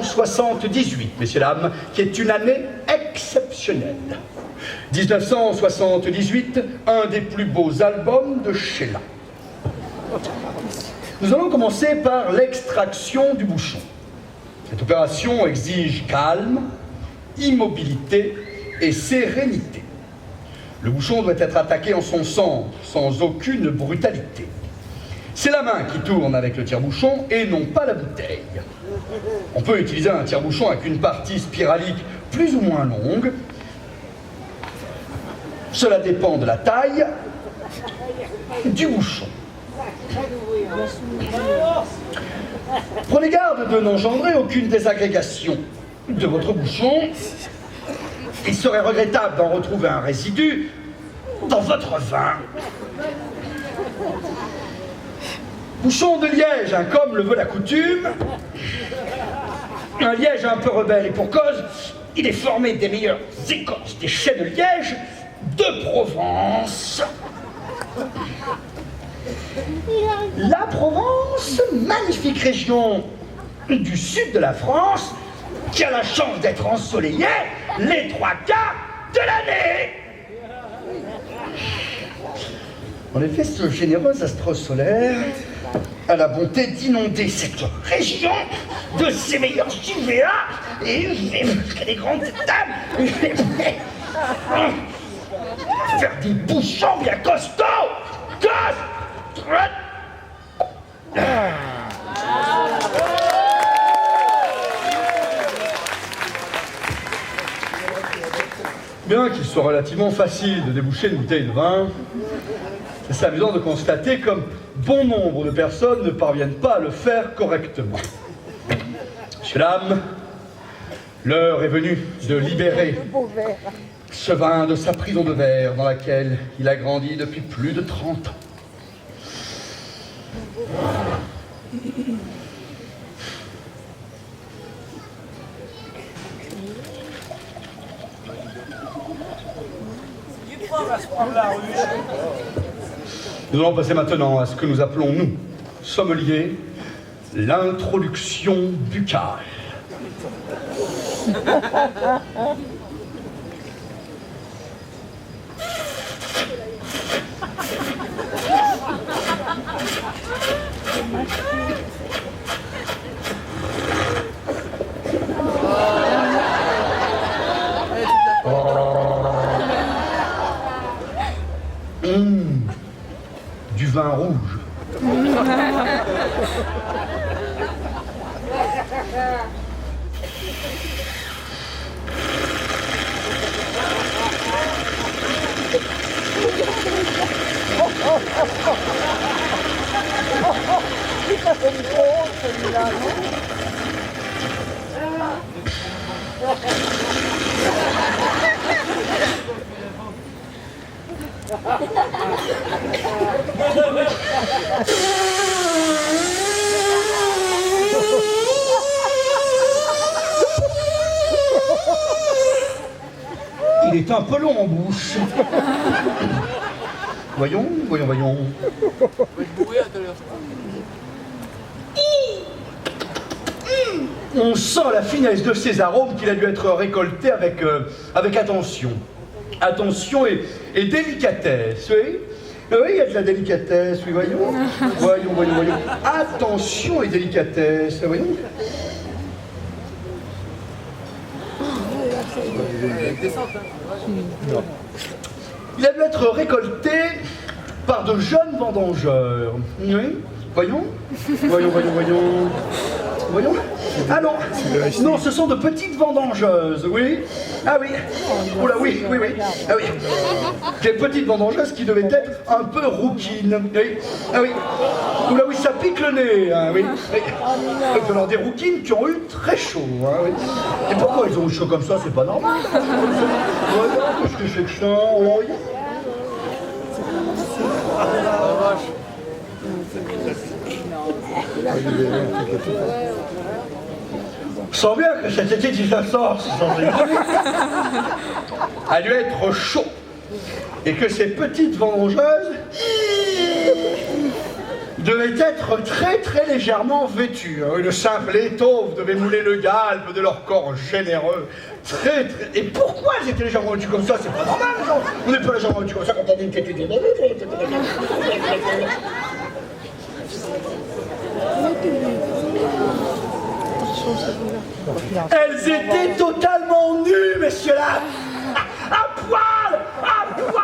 1978, messieurs, dames, qui est une année exceptionnelle. 1978, un des plus beaux albums de Sheila. Nous allons commencer par l'extraction du bouchon. Cette opération exige calme, immobilité et sérénité. Le bouchon doit être attaqué en son centre, sans aucune brutalité. C'est la main qui tourne avec le tire-bouchon et non pas la bouteille. On peut utiliser un tire-bouchon avec une partie spiralique plus ou moins longue. Cela dépend de la taille du bouchon. Prenez garde de n'engendrer aucune désagrégation de votre bouchon. Il serait regrettable d'en retrouver un résidu dans votre vin. Bouchon de liège, hein, comme le veut la coutume. Un liège un peu rebelle, et pour cause, il est formé des meilleures écorces des chais de liège de Provence. La Provence, magnifique région du sud de la France, qui a la chance d'être ensoleillée les 3 quarts de l'année. En effet, ce généreux astre solaire a la bonté d'inonder cette région de ses meilleurs UVA et jusqu'à des grandes tables, faire des bouchons bien costauds. Bien qu'il soit relativement facile de déboucher une bouteille de vin, c'est amusant de constater comme bon nombre de personnes ne parviennent pas à le faire correctement. Messieurs, dames, l'heure est venue de libérer ce vin de sa prison de verre dans laquelle il a grandi depuis plus de 30 ans. Nous allons passer maintenant à ce que nous appelons, nous, sommeliers, l'introduction buccale. Du vin rouge. Il est un peu long en bouche. Voyons. On sent la finesse de ces arômes qu'il a dû être récolté avec attention. Attention et délicatesse, oui. Oui, il y a de la délicatesse, oui, voyons. Voyons. Attention et délicatesse, voyons. Il a dû être récolté par de jeunes vendangeurs. Oui, voyons. Ah non, ce sont de petites vendangeuses, oui. Ah oui, oula, oui. Ah oui, des petites vendangeuses qui devaient être un peu rouquines, oui. Ah oui, oula, oui, ça pique le nez, hein, oui. Alors des rouquines qui ont eu très chaud, hein, oui. Et pourquoi ils ont eu chaud comme ça, c'est pas normal. Qu'est-ce que c'est que ça, oui. Je sens bien que cet été 1900 a dû être chaud et que ces petites vendangeuses devaient être très très légèrement vêtus. Une simple étoffe devait mouler le galbe de leur corps généreux. Très très... Et pourquoi elles étaient légèrement vêtues comme ça? C'est pas normal, genre. On n'est pas légèrement vêtues comme ça quand on a une tête. Elles étaient totalement nues, messieurs là. À poil! À poil!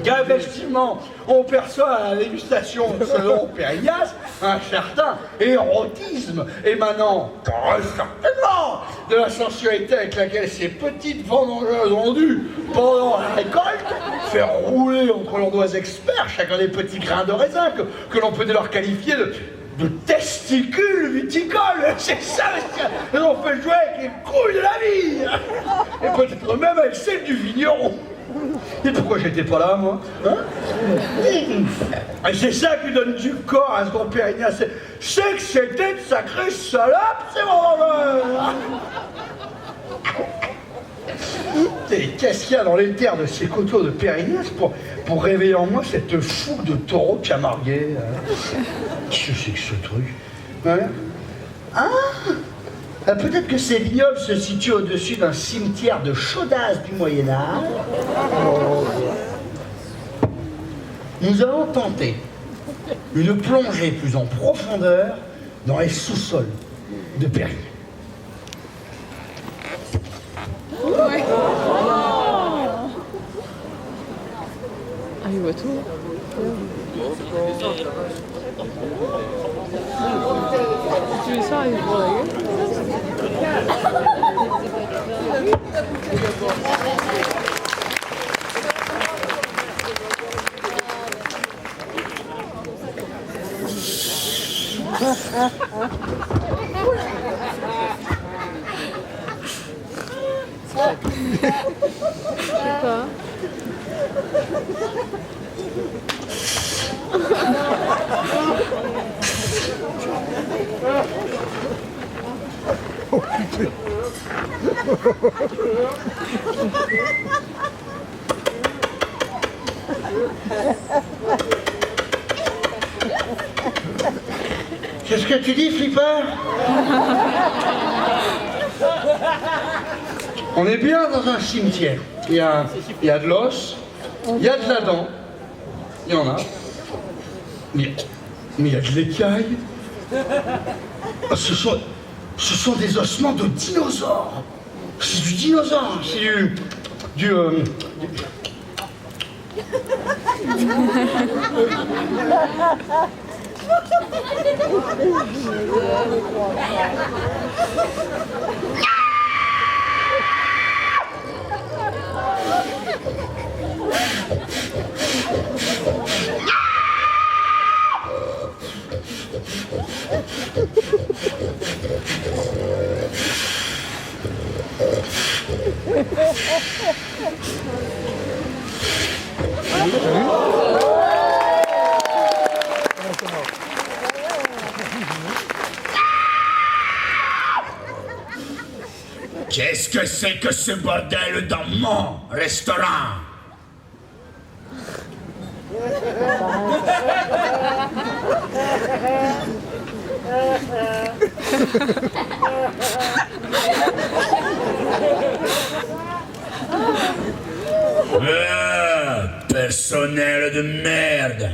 Car effectivement, on perçoit à la dégustation selon Pérignas un certain érotisme émanant très certainement de la sensualité avec laquelle ces petites vendangeuses ont dû, pendant la récolte, faire rouler entre leurs doigts experts chacun des petits grains de raisin que l'on peut dès lors qualifier de testicules viticoles. C'est ça, elles ont fait jouer avec les couilles de la vie, et peut-être même avec celles du vigneron. Et pourquoi j'étais pas là, moi, hein? Et c'est ça qui donne du corps à ce grand Pérignas. C'est que c'était de sacrées salopes, c'est mon Et qu'est-ce qu'il y a dans les terres de ces coteaux de Pérignas pour réveiller en moi cette fougue de taureau camarguais, hein? Qu'est-ce que c'est que ce truc, hein? Peut-être que ces vignobles se situent au-dessus d'un cimetière de chaudasse du Moyen-Âge. Nous allons tenter une plongée plus en profondeur dans les sous-sols de Périgny. Ah, il voit tout. Tu veux ça, il voit la gueule. C'est quoi? Oh putain. Qu'est-ce que tu dis, Flipper? On est bien dans un cimetière. Il y a de l'os, il y a de la dent, il y en a. Mais il y a de l'écaille. Ce sont des ossements de dinosaures. C'est du dinosaure, c'est du Qu'est-ce que c'est que ce bordel dans mon restaurant? Personnel de merde!